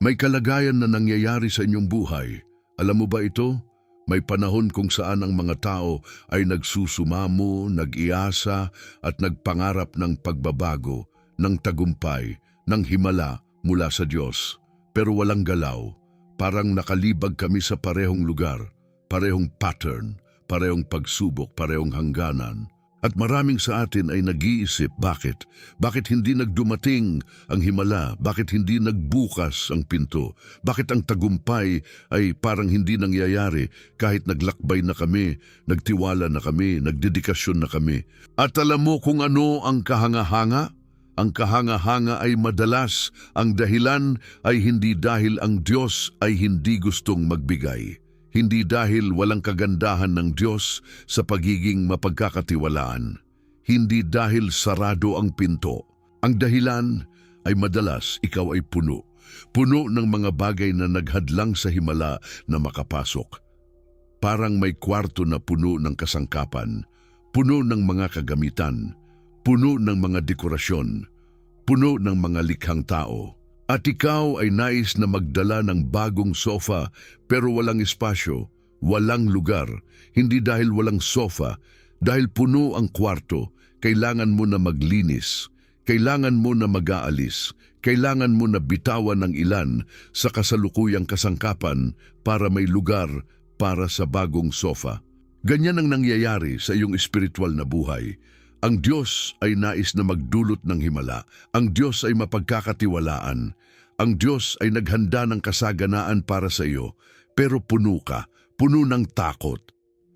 May kalagayan na nangyayari sa inyong buhay. Alam mo ba ito? May panahon kung saan ang mga tao ay nagsusumamo, nag-iasa at nagpangarap ng pagbabago, ng tagumpay, ng himala mula sa Diyos. Pero walang galaw. Parang nakalibag kami sa parehong lugar, parehong pattern, parehong pagsubok, parehong hangganan. At maraming sa atin ay nag-iisip, bakit? Bakit hindi nagdumating ang himala? Bakit hindi nagbukas ang pinto? Bakit ang tagumpay ay parang hindi nangyayari kahit naglakbay na kami, nagtiwala na kami, nagdedikasyon na kami? At alam mo kung ano ang kahanga-hanga? Ang kahanga-hanga ay madalas ang dahilan ay hindi dahil ang Diyos ay hindi gustong magbigay. Hindi dahil walang kagandahan ng Diyos sa pagiging mapagkakatiwalaan. Hindi dahil sarado ang pinto. Ang dahilan ay madalas ikaw ay puno. Puno ng mga bagay na naghadlang sa himala na makapasok. Parang may kwarto na puno ng kasangkapan, puno ng mga kagamitan, puno ng mga dekorasyon, puno ng mga likhang tao. At ikaw ay nais na magdala ng bagong sofa pero walang espasyo, walang lugar. Hindi dahil walang sofa, dahil puno ang kwarto, kailangan mo na maglinis, kailangan mo na mag-aalis, kailangan mo na bitawan ng ilan sa kasalukuyang kasangkapan para may lugar para sa bagong sofa. Ganyan ang nangyayari sa iyong espiritual na buhay. Ang Diyos ay nais na magdulot ng himala. Ang Diyos ay mapagkakatiwalaan. Ang Diyos ay naghanda ng kasaganaan para sa iyo. Pero puno ka, puno ng takot,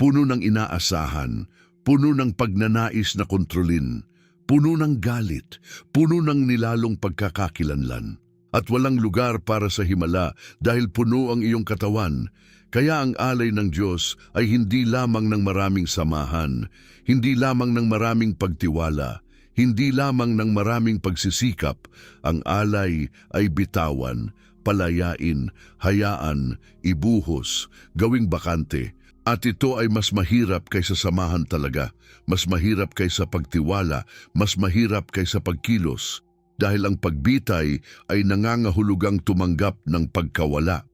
puno ng inaasahan, puno ng pagnanais na kontrolin, puno ng galit, puno ng nilalong pagkakakilanlan. At walang lugar para sa himala dahil puno ang iyong katawan. Kaya ang alay ng Diyos ay hindi lamang ng maraming samahan, hindi lamang ng maraming pagtiwala, hindi lamang ng maraming pagsisikap. Ang alay ay bitawan, palayain, hayaan, ibuhos, gawing bakante. At ito ay mas mahirap kaysa samahan talaga, mas mahirap kaysa pagtiwala, mas mahirap kaysa pagkilos. Dahil ang pagbitay ay nangangahulugang tumanggap ng pagkawala.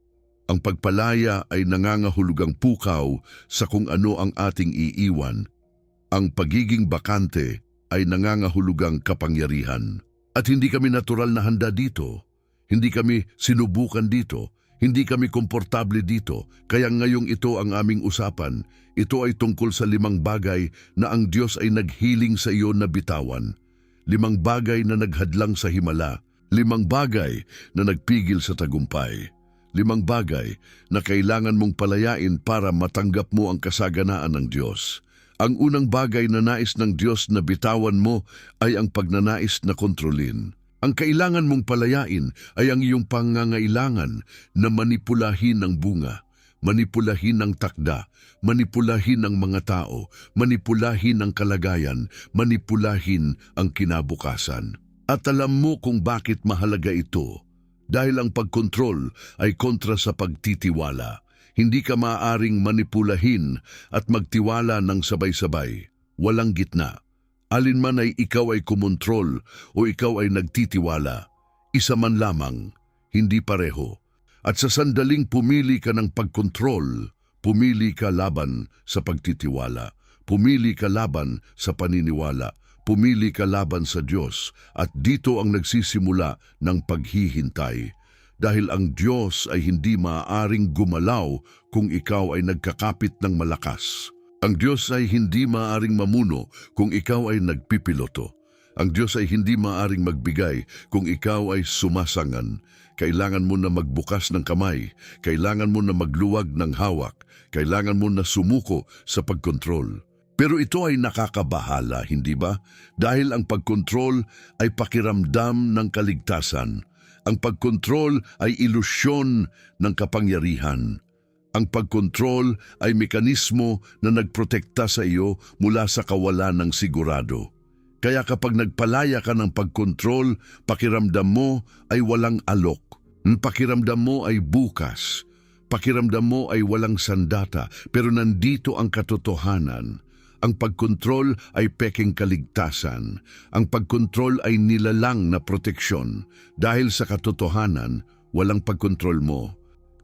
Ang pagpalaya ay nangangahulugang pukaw sa kung ano ang ating iiwan. Ang pagiging bakante ay nangangahulugang kapangyarihan. At hindi kami natural na handa dito. Hindi kami sinubukan dito. Hindi kami komportable dito. Kaya ngayong ito ang aming usapan. Ito ay tungkol sa 5 bagay na ang Diyos ay naghiling sa iyo na bitawan. 5 bagay na naghadlang sa himala. 5 bagay na nagpigil sa tagumpay. 5 bagay na kailangan mong palayain para matanggap mo ang kasaganaan ng Diyos. Ang unang bagay na nais ng Diyos na bitawan mo ay ang pagnanais na kontrolin. Ang kailangan mong palayain ay ang iyong pangangailangan na manipulahin ang bunga, manipulahin ang takda, manipulahin ang mga tao, manipulahin ang kalagayan, manipulahin ang kinabukasan. At alam mo kung bakit mahalaga ito. Dahil ang pagkontrol ay kontra sa pagtitiwala. Hindi ka maaaring manipulahin at magtiwala ng sabay-sabay. Walang gitna. Alinman ay ikaw ay kumontrol o ikaw ay nagtitiwala. Isa man lamang, hindi pareho. At sa sandaling pumili ka ng pagkontrol, pumili ka laban sa pagtitiwala. Pumili ka laban sa paniniwala. Pumili ka laban sa Diyos at dito ang nagsisimula ng paghihintay. Dahil ang Diyos ay hindi maaaring gumalaw kung ikaw ay nagkakapit ng malakas. Ang Diyos ay hindi maaaring mamuno kung ikaw ay nagpipiloto. Ang Diyos ay hindi maaaring magbigay kung ikaw ay sumasangan. Kailangan mo na magbukas ng kamay. Kailangan mo na magluwag ng hawak. Kailangan mo na sumuko sa pagkontrol. Pero ito ay nakakabahala, hindi ba? Dahil ang pagkontrol ay pakiramdam ng kaligtasan. Ang pagkontrol ay ilusyon ng kapangyarihan. Ang pagkontrol ay mekanismo na nagprotekta sa iyo mula sa kawalan ng sigurado. Kaya kapag nagpalaya ka ng pagkontrol, pakiramdam mo ay walang alok. Pakiramdam mo ay bukas. Pakiramdam mo ay walang sandata, pero nandito ang katotohanan. Ang pagkontrol ay peking kaligtasan. Ang pagkontrol ay nilalang na proteksyon. Dahil sa katotohanan, walang pagkontrol mo.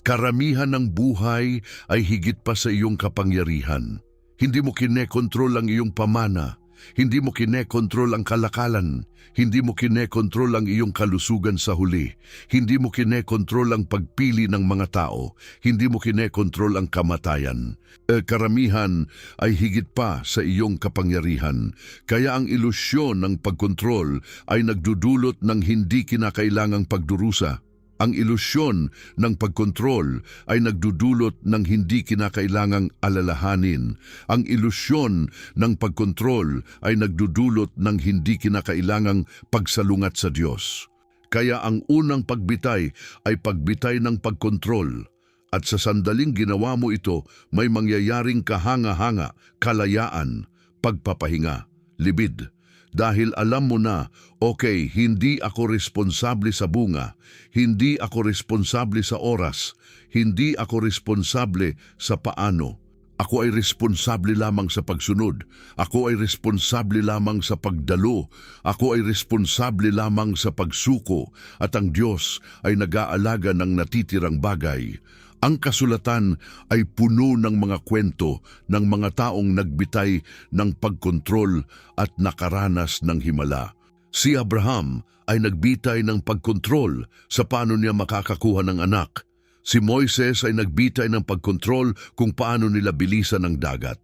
Karamihan ng buhay ay higit pa sa iyong kapangyarihan. Hindi mo kine-control ang iyong pamana. Hindi mo kine-control ang kalakalan. Hindi mo kine-control ang iyong kalusugan sa huli. Hindi mo kine-control ang pagpili ng mga tao. Hindi mo kine-control ang kamatayan. Karamihan ay higit pa sa iyong kapangyarihan. Kaya ang ilusyon ng pagkontrol ay nagdudulot ng hindi kinakailangang pagdurusa. Ang ilusyon ng pagkontrol ay nagdudulot ng hindi kinakailangang alalahanin. Ang ilusyon ng pagkontrol ay nagdudulot ng hindi kinakailangang pagsalungat sa Diyos. Kaya ang unang pagbitay ay pagbitay ng pagkontrol. At sa sandaling ginawa mo ito, may mangyayaring kahanga-hanga, kalayaan, pagpapahinga, libid. Dahil alam mo na, okay, hindi ako responsable sa bunga, hindi ako responsable sa oras, hindi ako responsable sa paano. Ako ay responsable lamang sa pagsunod. Ako ay responsable lamang sa pagdalo. Ako ay responsable lamang sa pagsuko. At ang Diyos ay nag-aalaga ng natitirang bagay. Ang kasulatan ay puno ng mga kwento ng mga taong nagbitay ng pagkontrol at nakaranas ng himala. Si Abraham ay nagbitay ng pagkontrol sa paano niya makakakuha ng anak. Si Moises ay nagbitay ng pagkontrol kung paano nila bilisan ang dagat.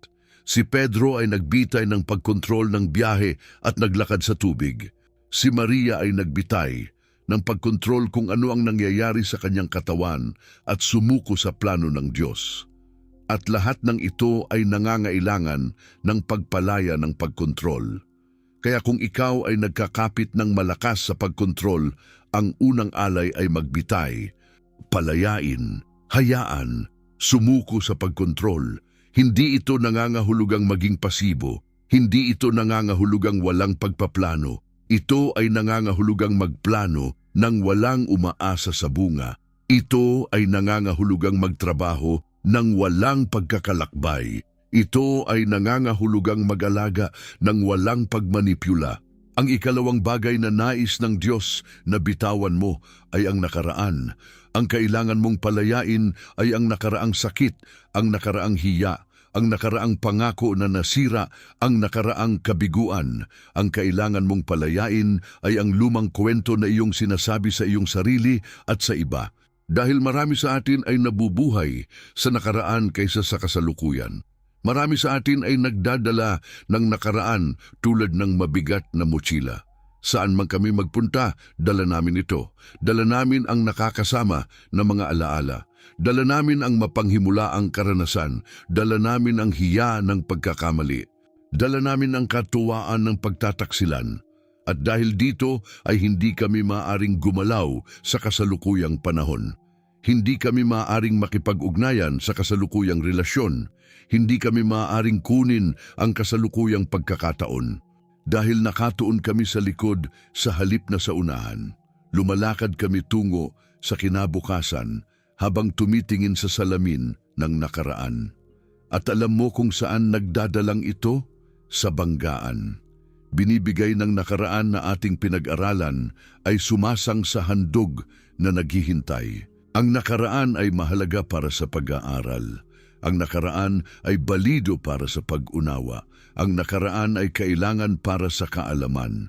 Si Pedro ay nagbitay ng pagkontrol ng biyahe at naglakad sa tubig. Si Maria ay nagbitay ng pagkontrol kung ano ang nangyayari sa kanyang katawan at sumuko sa plano ng Diyos. At lahat ng ito ay nangangailangan ng pagpalaya ng pagkontrol. Kaya kung ikaw ay nagkakapit ng malakas sa pagkontrol, ang unang alay ay magbitay, palayain, hayaan, sumuko sa pagkontrol. Hindi ito nangangahulugang maging pasibo, hindi ito nangangahulugang walang pagpaplano. Ito ay nangangahulugang magplano nang walang umaasa sa bunga. Ito ay nangangahulugang magtrabaho nang walang pagkakalakbay. Ito ay nangangahulugang mag-alaga nang walang pagmanipula. Ang ikalawang bagay na nais ng Diyos na bitawan mo ay ang nakaraan. Ang kailangan mong palayain ay ang nakaraang sakit, ang nakaraang hiya, ang nakaraang pangako na nasira, ang nakaraang kabiguan. Ang kailangan mong palayain ay ang lumang kwento na iyong sinasabi sa iyong sarili at sa iba. Dahil marami sa atin ay nabubuhay sa nakaraan kaysa sa kasalukuyan. Marami sa atin ay nagdadala ng nakaraan tulad ng mabigat na mochila. Saan man kami magpunta, dala namin ito. Dala namin ang nakakasama na mga alaala. Dala namin ang mapanghimulaang karanasan. Dala namin ang hiya ng pagkakamali. Dala namin ang katuwaan ng pagtataksilan. At dahil dito ay hindi kami maaaring gumalaw sa kasalukuyang panahon. Hindi kami maaaring makipag-ugnayan sa kasalukuyang relasyon. Hindi kami maaaring kunin ang kasalukuyang pagkakataon. Dahil nakatuon kami sa likod sa halip na sa unahan. Lumalakad kami tungo sa kinabukasan habang tumitingin sa salamin ng nakaraan. At alam mo kung saan nagdadalang ito? Sa banggaan. Binibigay ng nakaraan na ating pinag-aralan ay sumasang sa handog na naghihintay. Ang nakaraan ay mahalaga para sa pag-aaral. Ang nakaraan ay balido para sa pag-unawa. Ang nakaraan ay kailangan para sa kaalaman.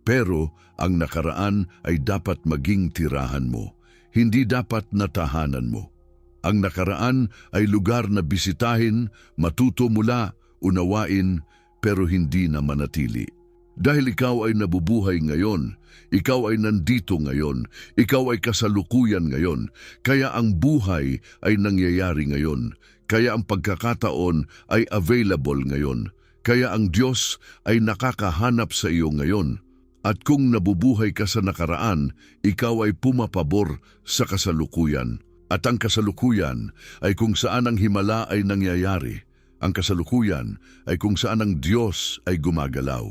Pero ang nakaraan ay dapat maging tirahan mo. Hindi dapat natahanan mo. Ang nakaraan ay lugar na bisitahin, matuto mula, unawain, pero hindi na manatili. Dahil ikaw ay nabubuhay ngayon, ikaw ay nandito ngayon, ikaw ay kasalukuyan ngayon, kaya ang buhay ay nangyayari ngayon, kaya ang pagkakataon ay available ngayon, kaya ang Diyos ay nakakahanap sa iyo ngayon. At kung nabubuhay ka sa nakaraan, ikaw ay pumapabor sa kasalukuyan. At ang kasalukuyan ay kung saan ang himala ay nangyayari. Ang kasalukuyan ay kung saan ang Diyos ay gumagalaw.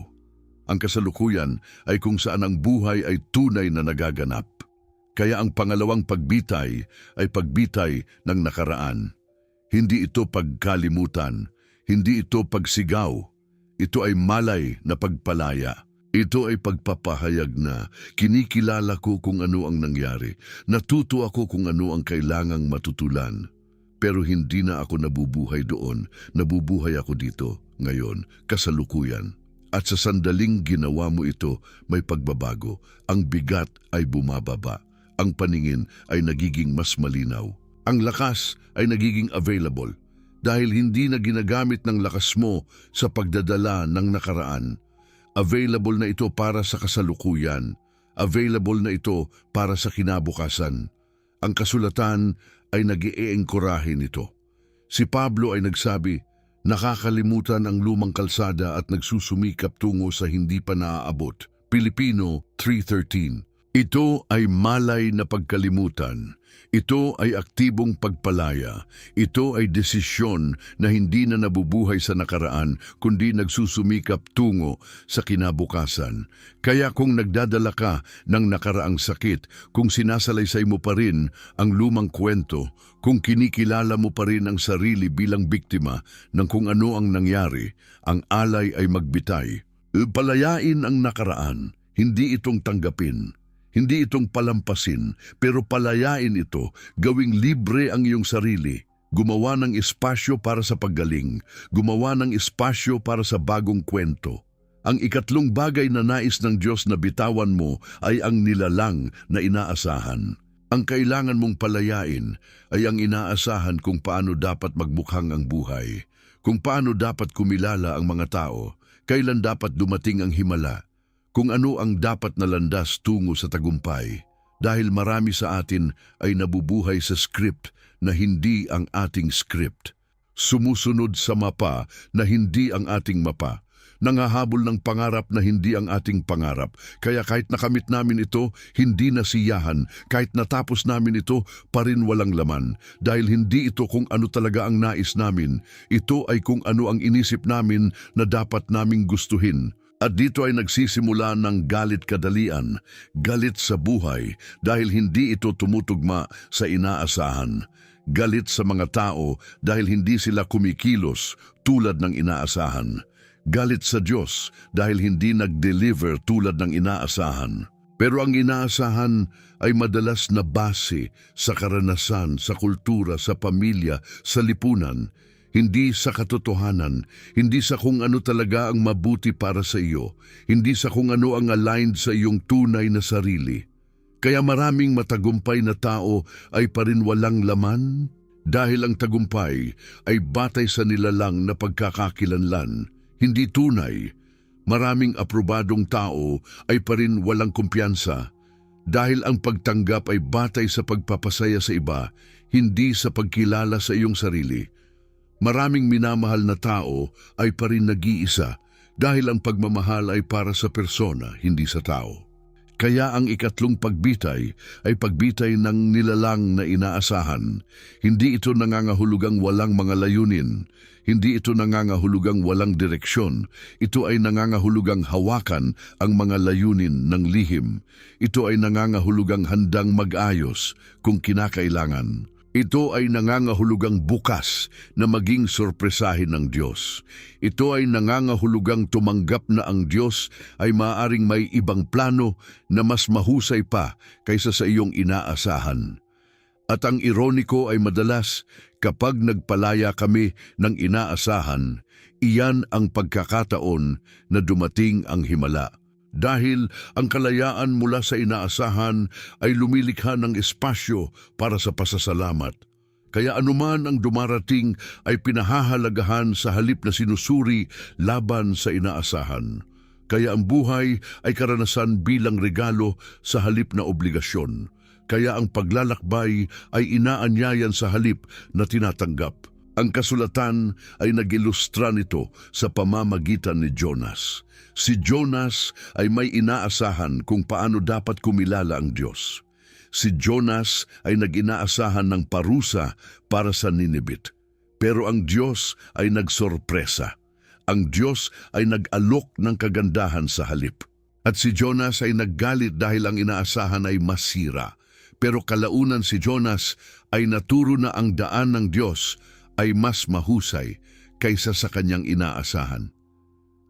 Ang kasalukuyan ay kung saan ang buhay ay tunay na nagaganap. Kaya ang pangalawang pagbitay ay pagbitay ng nakaraan. Hindi ito pagkalimutan, hindi ito pagsigaw. Ito ay malay na pagpalaya. Ito ay pagpapahayag na kinikilala ko kung ano ang nangyari. Natuto ako kung ano ang kailangang matutulan. Pero hindi na ako nabubuhay doon. Nabubuhay ako dito, ngayon, kasalukuyan. At sa sandaling ginawa mo ito, may pagbabago. Ang bigat ay bumababa. Ang paningin ay nagiging mas malinaw. Ang lakas ay nagiging available. Dahil hindi na ginagamit ng lakas mo sa pagdadala ng nakaraan. Available na ito para sa kasalukuyan. Available na ito para sa kinabukasan. Ang kasulatan ay nag-iengkorahe nito. Si Pablo ay nagsabi, nakakalimutan ang lumang kalsada at nagsusumikap tungo sa hindi pa naaabot. Pilipino 3:13. Ito ay malay na pagkalimutan. Ito ay aktibong pagpalaya. Ito ay desisyon na hindi na nabubuhay sa nakaraan kundi nagsusumikap tungo sa kinabukasan. Kaya kung nagdadala ka ng nakaraang sakit, kung sinasalaysay mo pa rin ang lumang kwento, kung kinikilala mo pa rin ang sarili bilang biktima ng kung ano ang nangyari, ang alay ay magbitay. Palayain ang nakaraan, hindi itong tanggapin. Hindi itong palampasin, pero palayain ito, gawing libre ang iyong sarili. Gumawa ng espasyo para sa paggaling, gumawa ng espasyo para sa bagong kwento. Ang ikatlong bagay na nais ng Diyos na bitawan mo ay ang nilalang na inaasahan. Ang kailangan mong palayain ay ang inaasahan kung paano dapat magmukhang ang buhay, kung paano dapat kumilala ang mga tao, kailan dapat dumating ang himala, kung ano ang dapat na landas tungo sa tagumpay, dahil marami sa atin ay nabubuhay sa script na hindi ang ating script. Sumusunod sa mapa na hindi ang ating mapa. Nangahabol ng pangarap na hindi ang ating pangarap. Kaya kahit nakamit namin ito, hindi nasiyahan. Kahit natapos namin ito, pa rin walang laman. Dahil hindi ito kung ano talaga ang nais namin. Ito ay kung ano ang inisip namin na dapat naming gustuhin. At dito ay nagsisimula ng galit kadalian, galit sa buhay dahil hindi ito tumutugma sa inaasahan. Galit sa mga tao dahil hindi sila kumikilos tulad ng inaasahan. Galit sa Diyos dahil hindi nag-deliver tulad ng inaasahan. Pero ang inaasahan ay madalas na base sa karanasan, sa kultura, sa pamilya, sa lipunan. Hindi sa katotohanan, hindi sa kung ano talaga ang mabuti para sa iyo, hindi sa kung ano ang aligned sa iyong tunay na sarili. Kaya maraming matagumpay na tao ay pa rin walang laman dahil ang tagumpay ay batay sa nilalang na pagkakakilanlan, hindi tunay. Maraming aprobadong tao ay pa rin walang kumpiyansa dahil ang pagtanggap ay batay sa pagpapasaya sa iba, hindi sa pagkilala sa iyong sarili. Maraming minamahal na tao ay pa rin nag-iisa dahil ang pagmamahal ay para sa persona, hindi sa tao. Kaya ang ikatlong pagbitay ay pagbitay ng nilalang na inaasahan. Hindi ito nangangahulugang walang mga layunin. Hindi ito nangangahulugang walang direksyon. Ito ay nangangahulugang hawakan ang mga layunin ng lihim. Ito ay nangangahulugang handang mag-ayos kung kinakailangan. Ito ay nangangahulugang bukas na maging sorpresahin ng Diyos. Ito ay nangangahulugang tumanggap na ang Diyos ay maaaring may ibang plano na mas mahusay pa kaysa sa iyong inaasahan. At ang ironiko ay madalas kapag nagpalaya kami ng inaasahan, iyan ang pagkakataon na dumating ang himala. Dahil ang kalayaan mula sa inaasahan ay lumilikha ng espasyo para sa pasasalamat. Kaya anuman ang dumarating ay pinahahalagahan sa halip na sinusuri laban sa inaasahan. Kaya ang buhay ay karanasan bilang regalo sa halip na obligasyon. Kaya ang paglalakbay ay inaanyayan sa halip na tinatanggap. Ang kasulatan ay nag-ilustra nito sa pamamagitan ni Jonas. Si Jonas ay may inaasahan kung paano dapat kumilala ang Diyos. Si Jonas ay nag-inaasahan ng parusa para sa Nineveh. Pero ang Diyos ay nagsorpresa. Ang Diyos ay nag-alok ng kagandahan sa halip. At si Jonas ay naggalit dahil ang inaasahan ay masira. Pero kalaunan si Jonas ay naturo na ang daan ng Diyos ay mas mahusay kaysa sa kanyang inaasahan.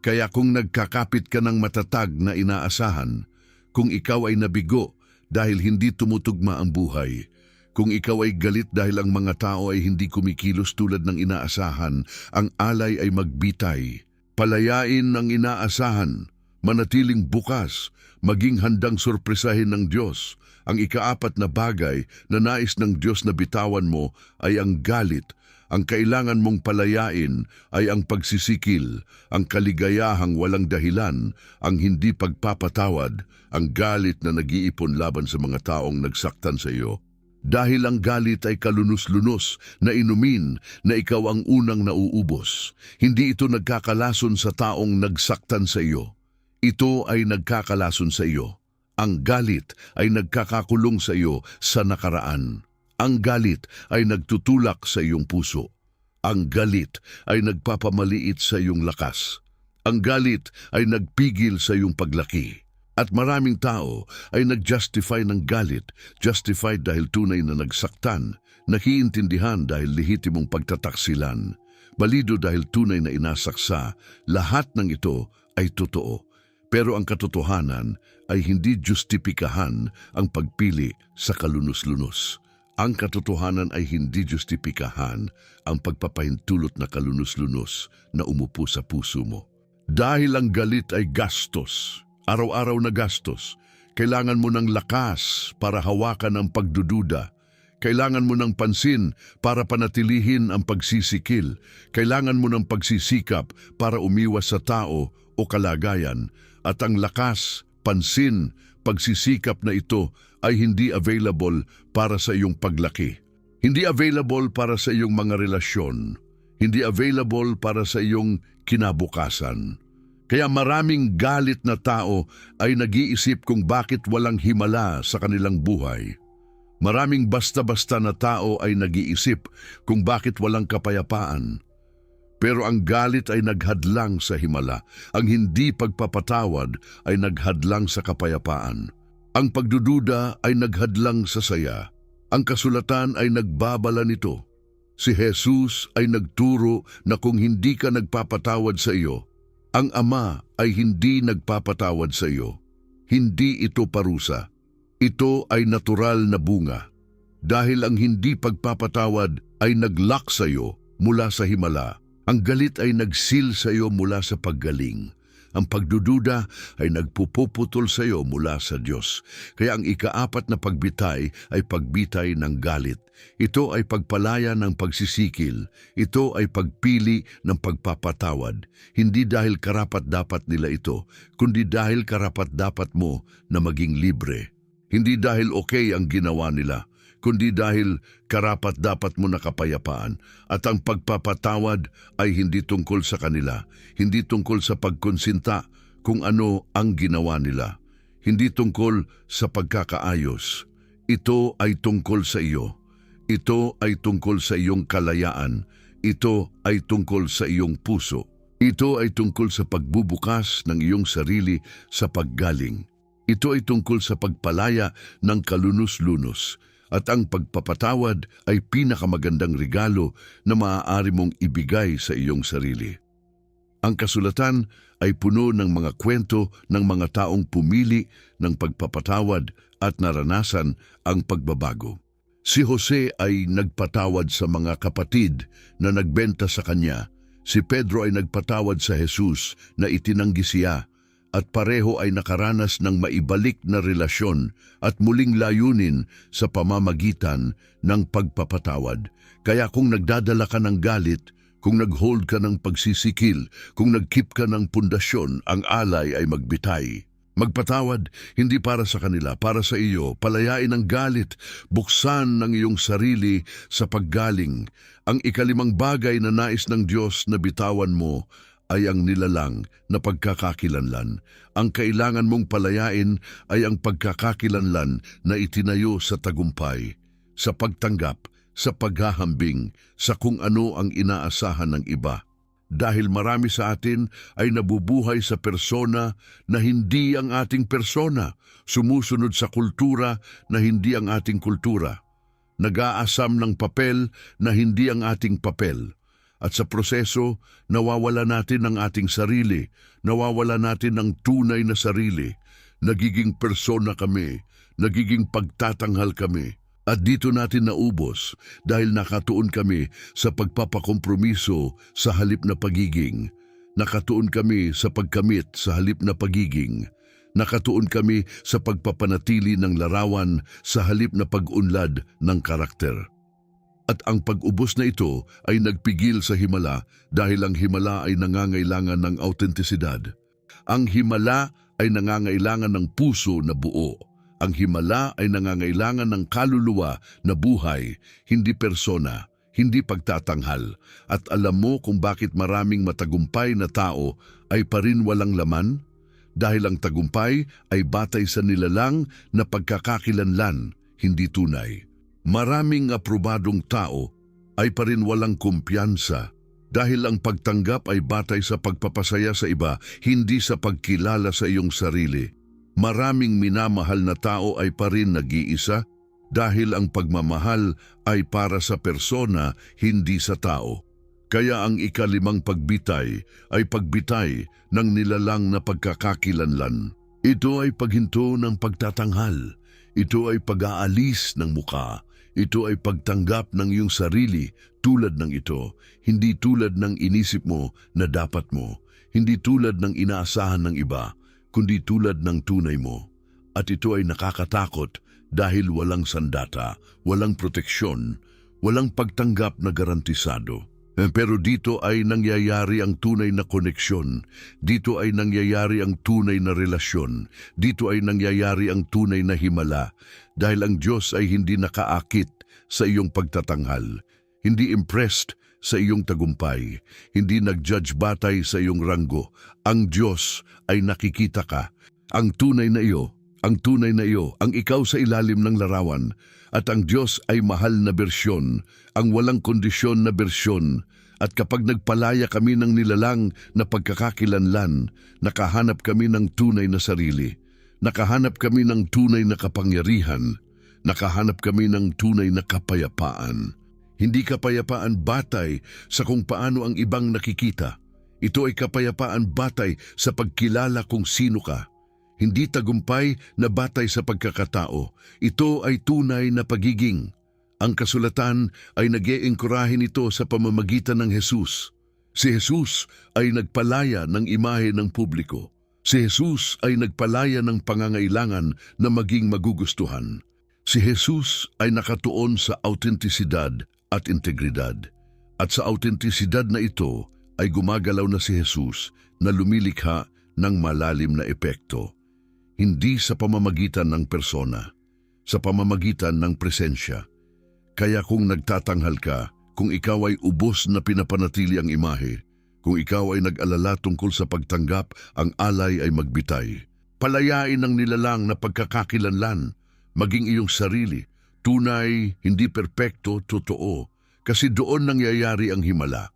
Kaya kung nagkakapit ka ng matatag na inaasahan, kung ikaw ay nabigo dahil hindi tumutugma ang buhay, kung ikaw ay galit dahil ang mga tao ay hindi kumikilos tulad ng inaasahan, ang alay ay magbitay. Palayain ang inaasahan, manatiling bukas, maging handang sorpresahin ng Diyos. Ang ikaapat na bagay na nais ng Diyos na bitawan mo ay ang galit. Ang kailangan mong palayain ay ang pagsisikil, ang kaligayahang walang dahilan, ang hindi pagpapatawad, ang galit na nag-iipon laban sa mga taong nagsaktan sa iyo. Dahil ang galit ay kalunos-lunos na inumin na ikaw ang unang nauubos. Hindi ito nagkakalason sa taong nagsaktan sa iyo. Ito ay nagkakalason sa iyo. Ang galit ay nagkakakulong sa iyo sa nakaraan. Ang galit ay nagtutulak sa iyong puso. Ang galit ay nagpapamaliit sa iyong lakas. Ang galit ay nagpigil sa iyong paglaki. At maraming tao ay nag-justify ng galit, justified dahil tunay na nagsaktan, nakiintindihan dahil lehitimong pagtataksilan, balido dahil tunay na inasaksa. Lahat ng ito ay totoo. Pero ang katotohanan ay hindi justipikahan ang pagpili sa kalunos-lunos. Ang katotohanan ay hindi justipikahan ang pagpapahintulot na kalunos-lunos na umupo sa puso mo. Dahil ang galit ay gastos, araw-araw na gastos, kailangan mo ng lakas para hawakan ang pagdududa. Kailangan mo ng pansin para panatilihin ang pagsisikil. Kailangan mo ng pagsisikap para umiwas sa tao o kalagayan. At ang lakas, pansin, pagsisikap na ito ay hindi available para sa iyong paglaki. Hindi available para sa iyong mga relasyon. Hindi available para sa iyong kinabukasan. Kaya maraming galit na tao ay nag-iisip kung bakit walang himala sa kanilang buhay. Maraming basta-basta na tao ay nag-iisip kung bakit walang kapayapaan. Pero ang galit ay naghadlang sa himala. Ang hindi pagpapatawad ay naghadlang sa kapayapaan. Ang pagdududa ay naghadlang sa saya. Ang kasulatan ay nagbabala nito. Si Jesus ay nagturo na kung hindi ka nagpapatawad sa iyo, ang Ama ay hindi nagpapatawad sa iyo. Hindi ito parusa. Ito ay natural na bunga. Dahil ang hindi pagpapatawad ay nag-lock sa iyo mula sa himala. Ang galit ay nagsil sa iyo mula sa paggaling. Ang pagdududa ay nagpupuputol sa iyo mula sa Diyos. Kaya ang ikaapat na pagbitay ay pagbitay ng galit. Ito ay pagpalaya ng pagsisikil. Ito ay pagpili ng pagpapatawad. Hindi dahil karapat-dapat nila ito, kundi dahil karapat-dapat mo na maging libre. Hindi dahil okay ang ginawa nila, kundi dahil karapat-dapat mo na kapayapaan. At ang pagpapatawad ay hindi tungkol sa kanila, hindi tungkol sa pagkonsinta kung ano ang ginawa nila, hindi tungkol sa pagkakaayos. Ito ay tungkol sa iyo. Ito ay tungkol sa iyong kalayaan. Ito ay tungkol sa iyong puso. Ito ay tungkol sa pagbubukas ng iyong sarili sa paggaling. Ito ay tungkol sa pagpalaya ng kalunos-lunos. At ang pagpapatawad ay pinakamagandang regalo na maaari mong ibigay sa iyong sarili. Ang kasulatan ay puno ng mga kwento ng mga taong pumili ng pagpapatawad at naranasan ang pagbabago. Si Jose ay nagpatawad sa mga kapatid na nagbenta sa kanya. Si Pedro ay nagpatawad sa Jesus na itinanggi siya. At pareho ay nakaranas ng maibalik na relasyon at muling layunin sa pamamagitan ng pagpapatawad. Kaya kung nagdadala ka ng galit, kung nag-hold ka ng pagsisikil, kung nag-keep ka ng pundasyon, ang alay ay magbitay. Magpatawad, hindi para sa kanila, para sa iyo. Palayain ang galit, buksan ng iyong sarili sa paggaling. Ang ikalimang bagay na nais ng Diyos na bitawan mo ay ang nilalang na pagkakakilanlan. Ang kailangan mong palayain ay ang pagkakakilanlan na itinayo sa tagumpay, sa pagtanggap, sa paghahambing, sa kung ano ang inaasahan ng iba. Dahil marami sa atin ay nabubuhay sa persona na hindi ang ating persona, sumusunod sa kultura na hindi ang ating kultura, nag-aasam ng papel na hindi ang ating papel. At sa proseso, nawawala natin ang ating sarili, nawawala natin ang tunay na sarili. Nagiging persona kami, nagiging pagtatanghal kami. At dito natin naubos dahil nakatuon kami sa pagpapakompromiso sa halip na pagiging. Nakatuon kami sa pagkamit sa halip na pagiging. Nakatuon kami sa pagpapanatili ng larawan sa halip na pag-unlad ng karakter. At ang pag-ubos na ito ay nagpigil sa himala dahil ang himala ay nangangailangan ng autentisidad. Ang himala ay nangangailangan ng puso na buo. Ang himala ay nangangailangan ng kaluluwa na buhay, hindi persona, hindi pagtatanghal. At alam mo kung bakit maraming matagumpay na tao ay pa rin walang laman? Dahil ang tagumpay ay batay sa nilalang na pagkakakilanlan, hindi tunay. Maraming aprobadong tao ay pa rin walang kumpiyansa dahil ang pagtanggap ay batay sa pagpapasaya sa iba, hindi sa pagkilala sa iyong sarili. Maraming minamahal na tao ay pa rin nag-iisa dahil ang pagmamahal ay para sa persona, hindi sa tao. Kaya ang ikalimang pagbitay ay pagbitay ng nilalang na pagkakakilanlan. Ito ay paghinto ng pagtatanghal. Ito ay pag-aalis ng muka. Ito ay pagtanggap ng iyong sarili tulad ng ito, hindi tulad ng inisip mo na dapat mo, hindi tulad ng inaasahan ng iba, kundi tulad ng tunay mo. At ito ay nakakatakot dahil walang sandata, walang proteksyon, walang pagtanggap na garantisado. Pero dito ay nangyayari ang tunay na koneksyon. Dito ay nangyayari ang tunay na relasyon. Dito ay nangyayari ang tunay na himala. Dahil ang Diyos ay hindi nakaakit sa iyong pagtatanghal. Hindi impressed sa iyong tagumpay. Hindi nag-judge batay sa iyong ranggo. Ang Diyos ay nakikita ka. Ang tunay na iyo, ang ikaw sa ilalim ng larawan. At ang Diyos ay mahal na bersyon, ang walang kondisyon na bersyon. At kapag nagpalaya kami ng nilalang na pagkakakilanlan, nakahanap kami ng tunay na sarili. Nakahanap kami ng tunay na kapangyarihan. Nakahanap kami ng tunay na kapayapaan. Hindi kapayapaan batay sa kung paano ang ibang nakikita. Ito ay kapayapaan batay sa pagkilala kung sino ka. Hindi tagumpay na batay sa pagkakatao. Ito ay tunay na pagiging. Ang kasulatan ay nag-iengkorahe nito sa pamamagitan ng Jesus. Si Jesus ay nagpalaya ng imahe ng publiko. Si Jesus ay nagpalaya ng pangangailangan na maging magugustuhan. Si Jesus ay nakatuon sa autentisidad at integridad. At sa autentisidad na ito ay gumagalaw na si Jesus na lumilikha ng malalim na epekto. Hindi sa pamamagitan ng persona, sa pamamagitan ng presensya. Kaya kung nagtatanghal ka, kung ikaw ay ubos na pinapanatili ang imahe, kung ikaw ay nag-alala tungkol sa pagtanggap, ang alay ay magbitay. Palayain ang nilalang na pagkakakilanlan, maging iyong sarili, tunay, hindi perpekto, totoo, kasi doon nangyayari ang himala.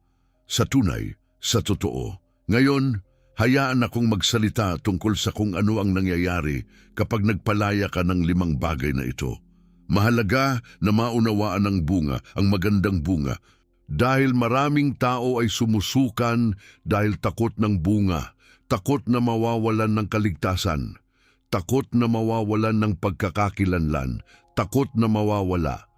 Sa tunay, sa totoo. Ngayon, hayaan akong magsalita tungkol sa kung ano ang nangyayari kapag nagpalaya ka ng 5 bagay na ito. Mahalaga na maunawaan ang bunga, ang magandang bunga, dahil maraming tao ay sumusukan dahil takot ng bunga, takot na mawawalan ng kaligtasan, takot na mawawalan ng pagkakakilanlan, takot na mawawala.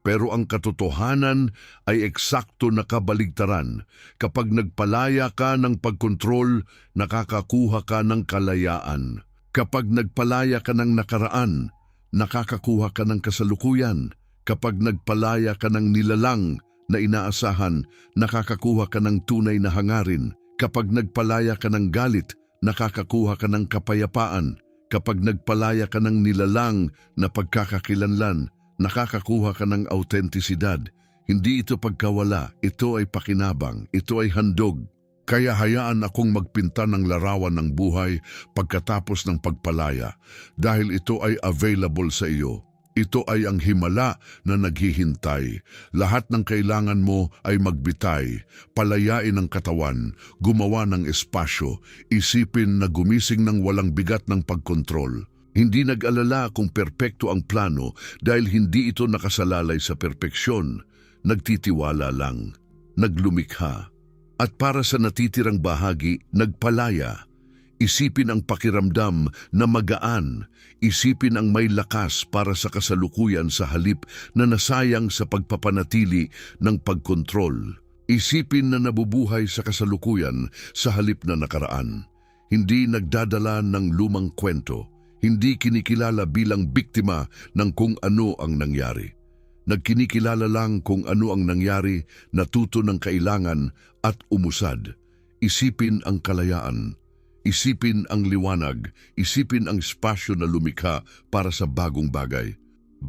Pero ang katotohanan ay eksakto na kabaligtaran. Kapag nagpalaya ka ng pagkontrol, nakakakuha ka ng kalayaan. Kapag nagpalaya ka ng nakaraan, nakakakuha ka ng kasalukuyan. Kapag nagpalaya ka ng nilalang na inaasahan, nakakakuha ka ng tunay na hangarin. Kapag nagpalaya ka ng galit, nakakakuha ka ng kapayapaan. Kapag nagpalaya ka ng nilalang na pagkakakilanlan, nakakakuha ka ng autentisidad. Hindi ito pagkawala, ito ay pakinabang, ito ay handog. Kaya hayaan akong magpinta ng larawan ng buhay pagkatapos ng pagpalaya, dahil ito ay available sa iyo. Ito ay ang himala na naghihintay. Lahat ng kailangan mo ay magbitay, palayain ang katawan, gumawa ng espasyo, isipin na gumising ng walang bigat ng pagkontrol. Hindi nag-alala kung perpekto ang plano dahil hindi ito nakasalalay sa perpeksyon. Nagtitiwala lang. naglumikha. At para sa natitirang bahagi, nagpalaya. Isipin ang pakiramdam na magaan. Isipin ang may lakas para sa kasalukuyan sa halip na nasayang sa pagpapanatili ng pagkontrol. Isipin na nabubuhay sa kasalukuyan sa halip na nakaraan. Hindi nagdadala ng lumang kwento. Hindi kinikilala bilang biktima ng kung ano ang nangyari. Nagkinikilala lang kung ano ang nangyari, natuto ng kailangan at umusad. Isipin ang kalayaan. Isipin ang liwanag. Isipin ang espasyo na lumikha para sa bagong bagay.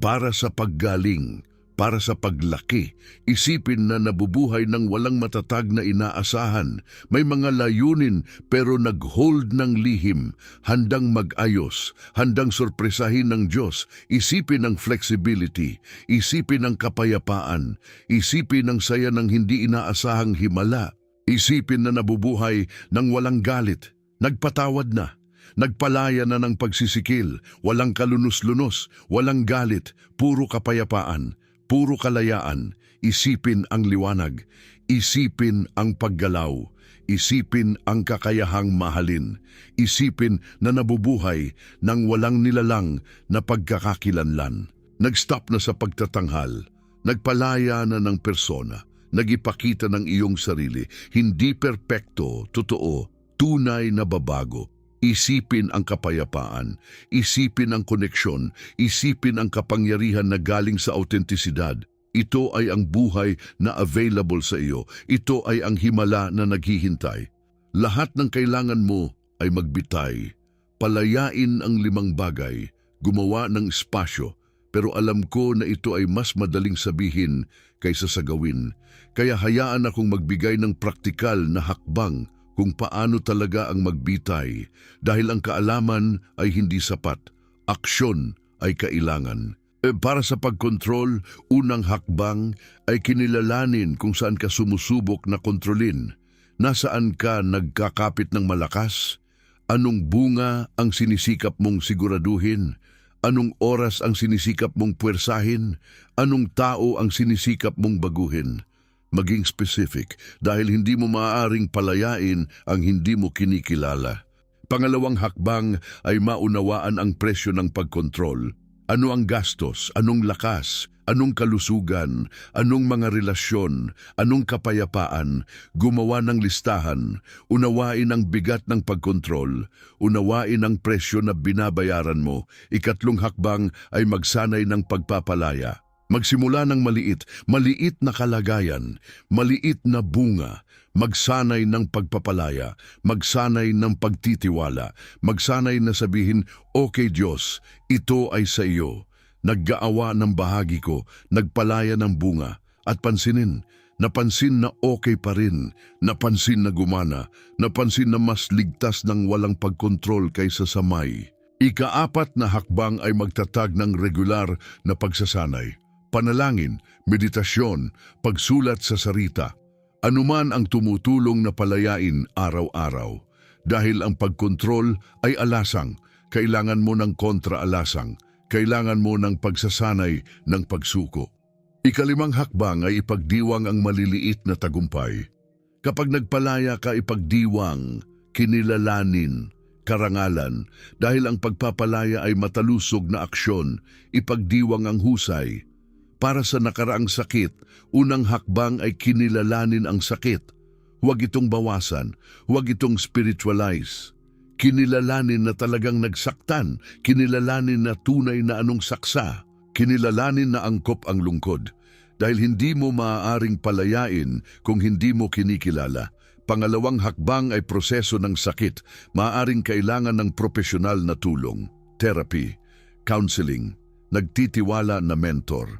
Para sa paggaling. Para sa paglaki, isipin na nabubuhay ng walang matatag na inaasahan. May mga layunin pero nag-hold ng lihim, handang mag-ayos, handang sorpresahin ng Diyos. Isipin ang flexibility, isipin ang kapayapaan, isipin ang saya ng hindi inaasahang himala. Isipin na nabubuhay ng walang galit, nagpatawad na. Nagpalaya na ng pagsisikil, walang kalunos-lunos, walang galit, puro kapayapaan. Puro kalayaan, isipin ang liwanag, isipin ang paggalaw, isipin ang kakayahang mahalin, isipin na nabubuhay ng walang nilalang na pagkakakilanlan. Nag-stop na sa pagtatanghal, nagpalaya na ng persona, nagipakita ng iyong sarili, hindi perpekto, totoo, tunay na babago. Isipin ang kapayapaan, isipin ang koneksyon, isipin ang kapangyarihan na galing sa autentisidad. Ito ay ang buhay na available sa iyo. Ito ay ang himala na naghihintay. Lahat ng kailangan mo ay magbitay. Palayain ang 5 bagay, gumawa ng espasyo, pero alam ko na ito ay mas madaling sabihin kaysa sa gawin. Kaya hayaan akong magbigay ng praktikal na hakbang kung paano talaga ang magbitay, dahil ang kaalaman ay hindi sapat, aksyon ay kailangan. Para sa pagkontrol, unang hakbang ay kinilalanin kung saan ka sumusubok na kontrolin. Nasaan ka nagkakapit ng malakas? Anong bunga ang sinisikap mong siguraduhin? Anong oras ang sinisikap mong puwersahin? Anong tao ang sinisikap mong baguhin? Maging specific dahil hindi mo maaaring palayain ang hindi mo kinikilala. Pangalawang hakbang ay maunawaan ang presyo ng pagkontrol. Ano ang gastos? Anong lakas? Anong kalusugan? Anong mga relasyon? Anong kapayapaan? Gumawa ng listahan. Unawain ang bigat ng pagkontrol. Unawain ang presyo na binabayaran mo. Ikatlong hakbang ay magsanay ng pagpapalaya. Magsimula ng maliit na kalagayan, maliit na bunga, magsanay ng pagpapalaya, magsanay ng pagtitiwala, magsanay na sabihin, "Okay Diyos, ito ay sa iyo." Naggaawa ng bahagi ko, nagpalaya ng bunga, at napansin na okay pa rin, napansin na gumana, napansin na mas ligtas ng walang pagkontrol kaysa sa may. Ika-4 na hakbang ay magtatag ng regular na pagsasanay. Panalangin, meditasyon, pagsulat sa sarita. Anuman ang tumutulong na palayain araw-araw. Dahil ang pagkontrol ay alasang, kailangan mo ng kontra-alasang, kailangan mo ng pagsasanay ng pagsuko. Ika-5 hakbang ay ipagdiwang ang maliliit na tagumpay. Kapag nagpalaya ka, ipagdiwang, kinilalanin, karangalan. Dahil ang pagpapalaya ay matalusog na aksyon, ipagdiwang ang husay. Para sa nakaraang sakit, unang hakbang ay kinilalanin ang sakit. Huwag itong bawasan, huwag itong spiritualize. Kinilalanin na talagang nagsaktan, kinilalanin na tunay na anong saksa, kinilalanin na angkop ang lungkod. Dahil hindi mo maaaring palayain kung hindi mo kinikilala. Pangalawang hakbang ay proseso ng sakit, maaaring kailangan ng profesional na tulong, therapy, counseling, nagtitiwala na mentor.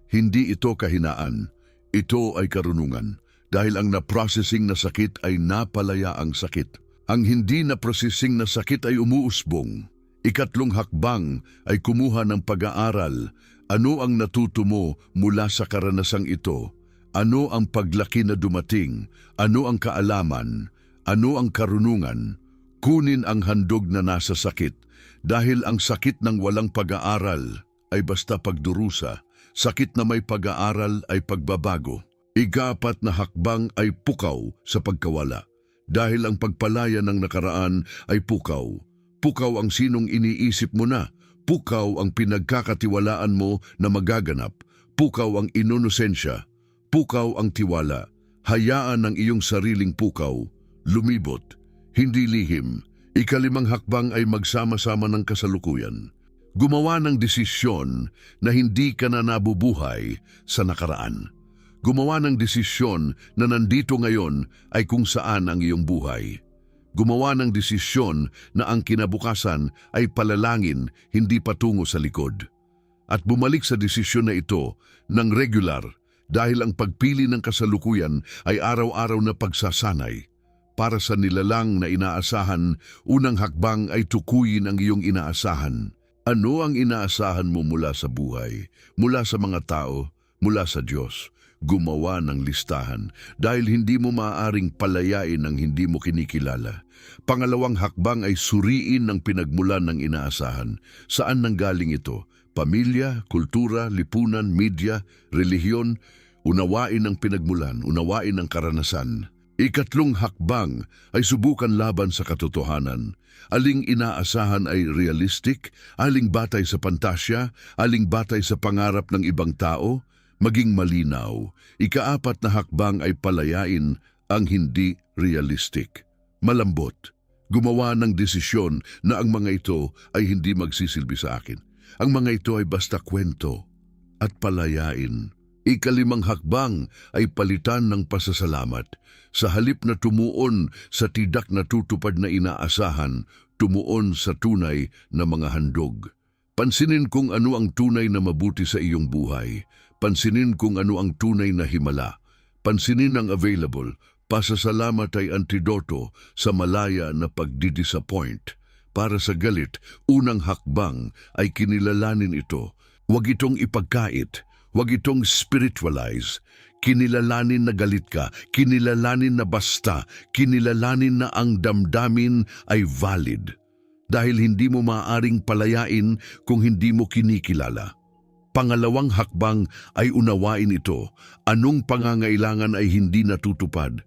Hindi ito kahinaan, ito ay karunungan, dahil ang na-processing na sakit ay napalaya ang sakit. Ang hindi na-processing na sakit ay umuusbong. Ikatlong hakbang ay kumuha ng pag-aaral. Ano ang natuto mo mula sa karanasang ito? Ano ang paglaki na dumating? Ano ang kaalaman? Ano ang karunungan? Kunin ang handog na nasa sakit, dahil ang sakit ng walang pag-aaral ay basta pagdurusa. Sakit na may pag-aaral ay pagbabago. Ika-4 na hakbang ay pukaw sa pagkawala. Dahil ang pagpalaya ng nakaraan ay pukaw. Pukaw ang sinong iniisip mo na. Pukaw ang pinagkakatiwalaan mo na magaganap. Pukaw ang inunosensya. Pukaw ang tiwala. Hayaan ang iyong sariling pukaw. Lumibot. Hindi lihim. Ika-5 hakbang ay magsama-sama ng kasalukuyan. Gumawa ng desisyon na hindi ka na nabubuhay sa nakaraan. Gumawa ng desisyon na nandito ngayon ay kung saan ang iyong buhay. Gumawa ng desisyon na ang kinabukasan ay palalangin, hindi patungo sa likod. At bumalik sa desisyon na ito ng regular dahil ang pagpili ng kasalukuyan ay araw-araw na pagsasanay. Para sa nilalang na inaasahan, unang hakbang ay tukuyin ang iyong inaasahan. Ano ang inaasahan mo mula sa buhay, mula sa mga tao, mula sa Diyos? Gumawa ng listahan dahil hindi mo maaaring palayain ang hindi mo kinikilala. Pangalawang hakbang ay suriin ang pinagmulan ng inaasahan. Saan nanggaling ito? Pamilya, kultura, lipunan, media, relihiyon. Unawain ang pinagmulan, unawain ang karanasan. Ika-3 hakbang ay subukan laban sa katotohanan. Aling inaasahan ay realistic, aling batay sa pantasya, aling batay sa pangarap ng ibang tao, maging malinaw. Ika-4 na hakbang ay palayain ang hindi realistic. Malambot. Gumawa ng desisyon na ang mga ito ay hindi magsisilbi sa akin. Ang mga ito ay basta kwento at palayain. Ika-5 hakbang ay palitan ng pasasalamat. Sa halip na tumuon sa tidak na tutupad na inaasahan, tumuon sa tunay na mga handog. Pansinin kung ano ang tunay na mabuti sa iyong buhay. Pansinin kung ano ang tunay na himala. Pansinin ang available. Pasasalamat ay antidoto sa malaya na pagdidisappoint. Para sa galit, unang hakbang ay kinilalanin ito. Huwag itong ipagkait. Huwag itong spiritualize. Kinilalanin na galit ka, kinilalanin na basta, kinilalanin na ang damdamin ay valid. Dahil hindi mo maaaring palayain kung hindi mo kinikilala. Pangalawang hakbang ay unawain ito. Anong pangangailangan ay hindi natutupad?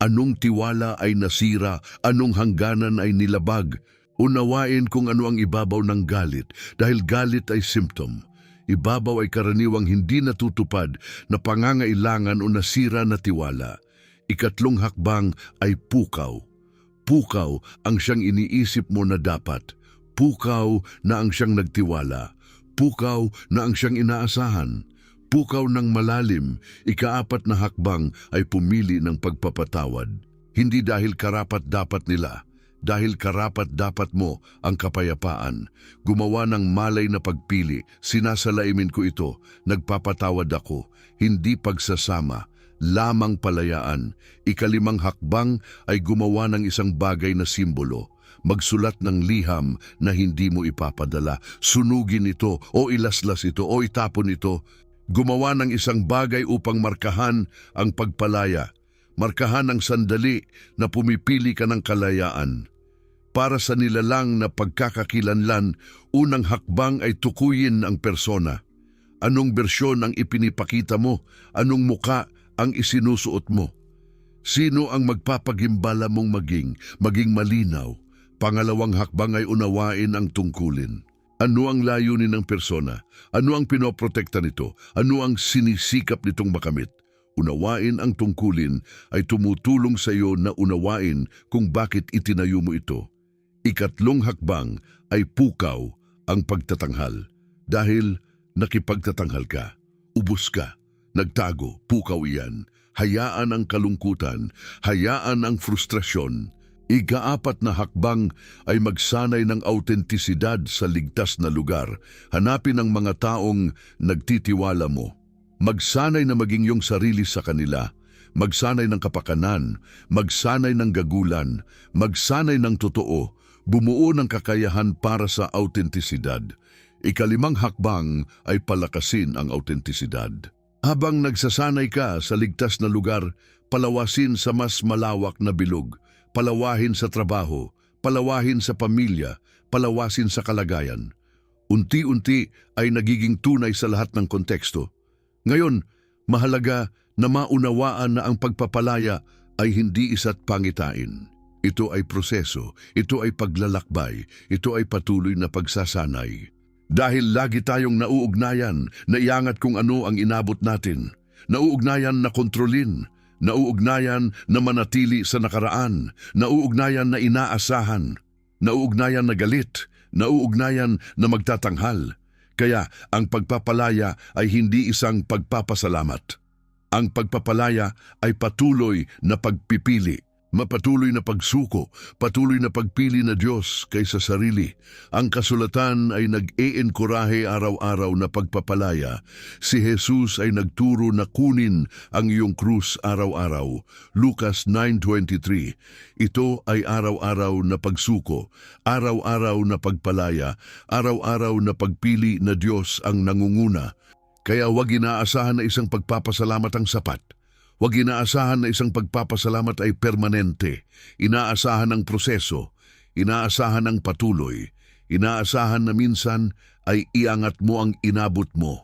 Anong tiwala ay nasira? Anong hangganan ay nilabag? Unawain kung ano ang ibabaw ng galit, dahil galit ay symptom. Ibabaw ay karaniwang hindi natutupad na pangangailangan o nasira na tiwala. Ika-3 hakbang ay pukaw. Pukaw ang siyang iniisip mo na dapat. Pukaw na ang siyang nagtiwala. Pukaw na ang siyang inaasahan. Pukaw ng malalim. Ika-4 na hakbang ay pumili ng pagpapatawad. Hindi dahil karapat-dapat nila. Dahil karapat-dapat mo ang kapayapaan. Gumawa ng malay na pagpili, sinasalaimin ko ito, nagpapatawad ako, hindi pagsasama, lamang palayaan. Ika-5 hakbang ay gumawa ng isang bagay na simbolo. Magsulat ng liham na hindi mo ipapadala. Sunugin ito o ilaslas ito o itapon ito. Gumawa ng isang bagay upang markahan ang pagpalaya. Markahan ang sandali na pumipili ka ng kalayaan. Para sa nilalang na pagkakakilanlan, unang hakbang ay tukuyin ang persona. Anong bersyon ang ipinipakita mo? Anong muka ang isinusuot mo? Sino ang magpapagimbala mong maging malinaw? Pangalawang hakbang ay unawain ang tungkulin. Ano ang layunin ng persona? Ano ang pinoprotekta nito? Ano ang sinisikap nitong makamit? Unawain ang tungkulin ay tumutulong sa iyo na unawain kung bakit itinayo mo ito. Ika-3 hakbang ay pukaw ang pagtatanghal. Dahil nakipagtatanghal ka, ubos ka, nagtago, pukaw iyan. Hayaan ang kalungkutan, hayaan ang frustrasyon. Ika-4 na hakbang ay magsanay ng autentisidad sa ligtas na lugar. Hanapin ang mga taong nagtitiwala mo. Magsanay na maging iyong sarili sa kanila. Magsanay ng kapakanan, magsanay ng gagulan, magsanay ng totoo, bumuo ng kakayahan para sa autentisidad. Ika-5 hakbang ay palakasin ang autentisidad. Habang nagsasanay ka sa ligtas na lugar, palawasin sa mas malawak na bilog, palawahin sa trabaho, palawahin sa pamilya, palawasin sa kalagayan. Unti-unti ay nagiging tunay sa lahat ng konteksto. Ngayon, mahalaga na maunawaan na ang pagpapalaya ay hindi isa't pangitain. Ito ay proseso, ito ay paglalakbay, ito ay patuloy na pagsasanay. Dahil lagi tayong nauugnayan, naiangat kung ano ang inabot natin. Nauugnayan na kontrolin, nauugnayan na manatili sa nakaraan, nauugnayan na inaasahan, nauugnayan na galit, nauugnayan na magtatanghal. Kaya ang pagpapalaya ay hindi isang pagpapasalamat. Ang pagpapalaya ay patuloy na pagpipili, mapatuloy na pagsuko, patuloy na pagpili na Diyos kaysa sarili. Ang kasulatan ay nag-e-encourahe araw-araw na pagpapalaya. Si Jesus ay nagturo na kunin ang iyong krus araw-araw. Lucas 9:23. Ito ay araw-araw na pagsuko, araw-araw na pagpalaya, araw-araw na pagpili na Diyos ang nangunguna. Kaya huwag inaasahan na isang pagpapasalamat ang sapat. Huwag inaasahan na isang pagpapasalamat ay permanente. Inaasahan ang proseso, inaasahan ang patuloy, inaasahan na minsan ay iangat mo ang inabot mo.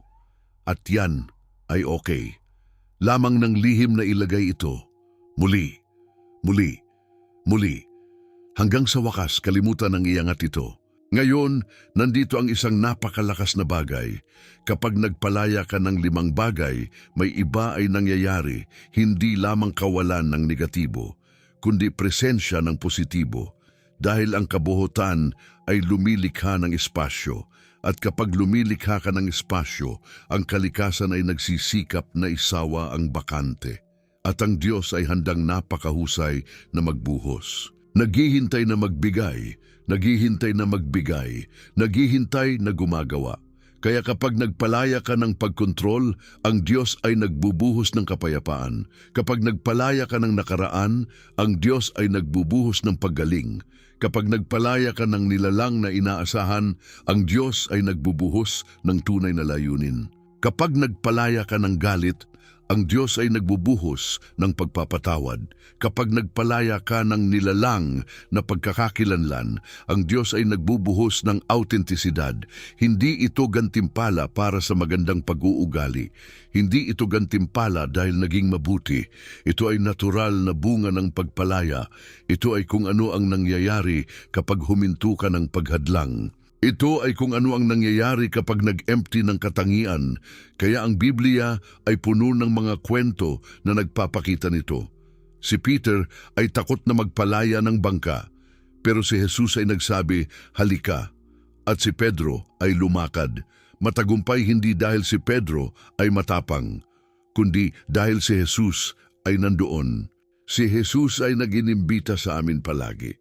At yan ay okay. Lamang ng lihim na ilagay ito. Muli, muli, muli. Hanggang sa wakas kalimutan ang iangat ito. Ngayon, nandito ang isang napakalakas na bagay. Kapag nagpalaya ka ng 5 bagay, may iba ay nangyayari, hindi lamang kawalan ng negatibo, kundi presensya ng positibo. Dahil ang kabuhutan ay lumilikha ng espasyo. At kapag lumilikha ka ng espasyo, ang kalikasan ay nagsisikap na isawa ang bakante. At ang Diyos ay handang napakahusay na magbuhos. Naghihintay na magbigay, naghihintay na magbigay, naghihintay na gumagawa. Kaya kapag nagpalaya ka ng pagkontrol, ang Diyos ay nagbubuhos ng kapayapaan. Kapag nagpalaya ka ng nakaraan, ang Diyos ay nagbubuhos ng paggaling. Kapag nagpalaya ka ng nilalang na inaasahan, ang Diyos ay nagbubuhos ng tunay na layunin. Kapag nagpalaya ka ng galit, ang Diyos ay nagbubuhos ng pagpapatawad. Kapag nagpalaya ka ng nilalang na pagkakakilanlan, ang Diyos ay nagbubuhos ng autentisidad. Hindi ito gantimpala para sa magandang pag-uugali. Hindi ito gantimpala dahil naging mabuti. Ito ay natural na bunga ng pagpalaya. Ito ay kung ano ang nangyayari kapag huminto ka ng paghadlang. Ito ay kung ano ang nangyayari kapag nag-empty ng katangian, kaya ang Biblia ay puno ng mga kwento na nagpapakita nito. Si Peter ay takot na magpalaya ng bangka, pero si Jesus ay nagsabi, "Halika." At si Pedro ay lumakad. Matagumpay hindi dahil si Pedro ay matapang, kundi dahil si Jesus ay nandoon. Si Jesus ay nag-inimbita sa amin palagi.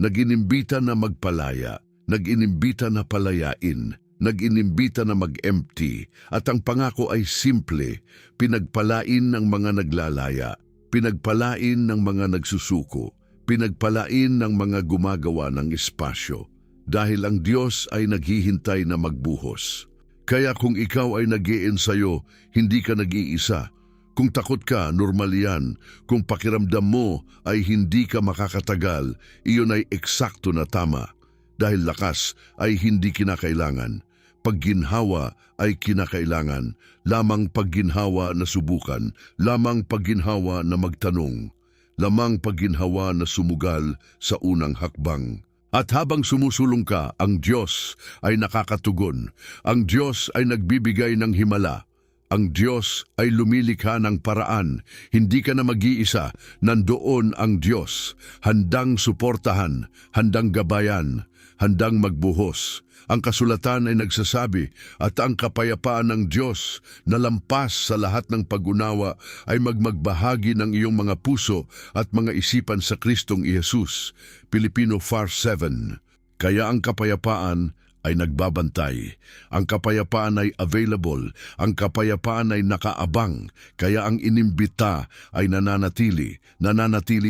Nag-inimbita na magpalaya. Nag-inimbita na palayain, nag-inimbita na mag-empty, at ang pangako ay simple, pinagpalain ng mga naglalaya, pinagpalain ng mga nagsusuko, pinagpalain ng mga gumagawa ng espasyo, dahil ang Diyos ay naghihintay na magbuhos. Kaya kung ikaw ay nag-iensayo, hindi ka nag-iisa. Kung takot ka, normal yan. Kung pakiramdam mo ay hindi ka makakatagal, iyon ay eksakto na tama. Dahil lakas ay hindi kinakailangan. Pagginhawa ay kinakailangan. Lamang pagginhawa na subukan. Lamang pagginhawa na magtanong. Lamang pagginhawa na sumugal sa unang hakbang. At habang sumusulong ka, ang Diyos ay nakakatugon. Ang Diyos ay nagbibigay ng himala. Ang Diyos ay lumilikha ng paraan. Hindi ka na mag-iisa. Nandoon ang Diyos. Handang suportahan, handang gabayan, handang magbuhos. Ang kasulatan ay nagsasabi at ang kapayapaan ng Diyos na lampas sa lahat ng pag-unawa ay magmagbahagi ng iyong mga puso at mga isipan sa Kristong Jesus. Pilipino 4:7. Kaya ang kapayapaan ay nagbabantay. Ang kapayapaan ay available. Ang kapayapaan ay nakaabang. Kaya ang inimbita ay nananatili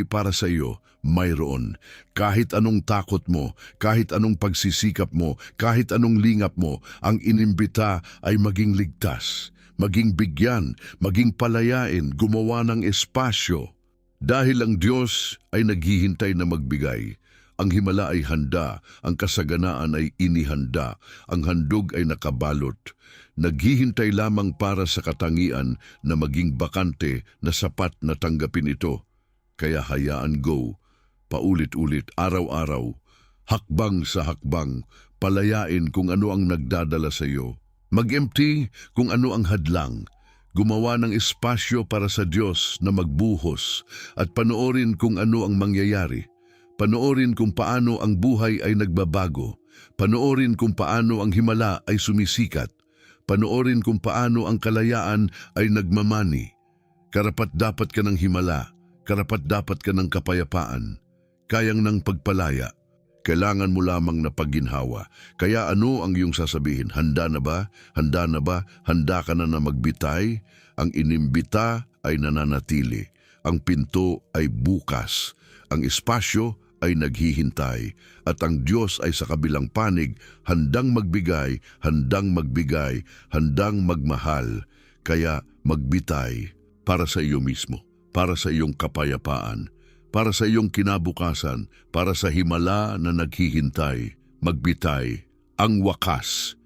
para sa iyo. Mayroon. Kahit anong takot mo, kahit anong pagsisikap mo, kahit anong lingap mo, ang inimbita ay maging ligtas, maging bigyan, maging palayain, gumawa ng espasyo. Dahil ang Diyos ay naghihintay na magbigay. Ang himala ay handa, ang kasaganaan ay inihanda, ang handog ay nakabalot. Naghihintay lamang para sa katangian na maging bakante na sapat na tanggapin ito. Kaya hayaan go, paulit-ulit, araw-araw, hakbang sa hakbang, palayain kung ano ang nagdadala sa iyo. Mag-empty kung ano ang hadlang. Gumawa ng espasyo para sa Diyos na magbuhos at panoorin kung ano ang mangyayari. Panoorin kung paano ang buhay ay nagbabago. Panoorin kung paano ang himala ay sumisikat. Panoorin kung paano ang kalayaan ay nagmamani. Karapat-dapat ka ng himala. Karapat-dapat ka ng kapayapaan. Kayang ng pagpalaya. Kailangan mo lamang na pagginhawa. Kaya ano ang iyong sasabihin? Handa na ba? Handa na ba? Handa ka na magbitay? Ang inimbita ay nananatili. Ang pinto ay bukas. Ang espasyo ay naghihintay. At ang Diyos ay sa kabilang panig, handang magbigay, handang magbigay, handang magmahal. Kaya magbitay para sa iyo mismo, para sa iyong kapayapaan, para sa iyong kinabukasan, para sa himala na naghihintay. Magbitay, ang wakas